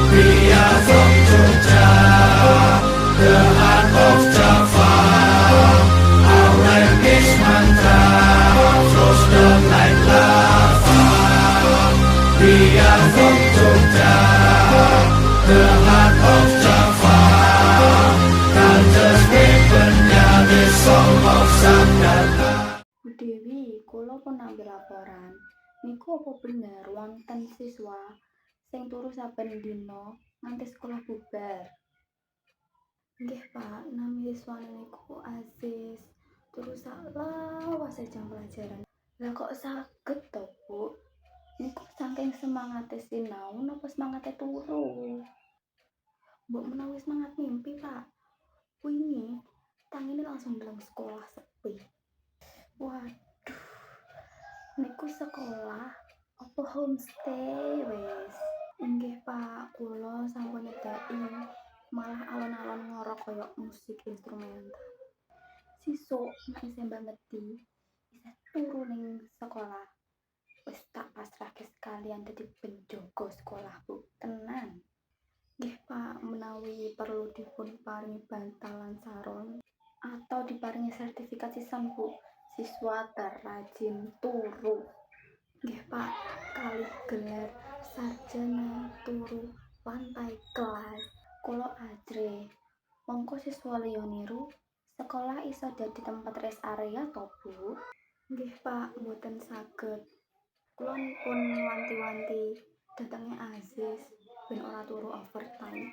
We are from Jogja, the heart of Java. Our rap is mantra, flows down like lava. We are from Jogja, the heart of Java. Culture's weaponnya, the song of Sanggata. Bu Dewi, kula pun ambil laporan. Niku apa bener wonten siswa sing turu saben dina nganti sekolah bubar? Nggih, Pak. Nami siswane niku Aziz. Turu salawase jam pelajaran. Lah kok saged to, Bu? Niku saking semangate sinau napa semangate turu? Mbok menawi semangat mimpi, Pak. Wingi tangine langsung ndeleng sekolah sepi. Waduh, niku sekolah apa homestay wes? Inggih Pak, kula sampun nyedaki malah alon-alon ngorok koyo musik instrumental. Sisuk nek isih mbangeti isih turu ning sekolah. Wis tak pasrahke sekalian dadi penjaga sekolah, Bu. Tenang. Nggih Pak, menawi perlu dipun paringi bantalan saron atau diparingi sertifikat sisan, Bu. Siswa terrajin turu. Nggih Pak, kali gelar sarjana turu lantai kelas. Kula ajre. Mongko siswa liya niru, sekolah iso dadi tempat rest area to, Bu? Nggih Pak, mboten saged. Kula pun wanti-wanti datenge Aziz ben ora turu overtime.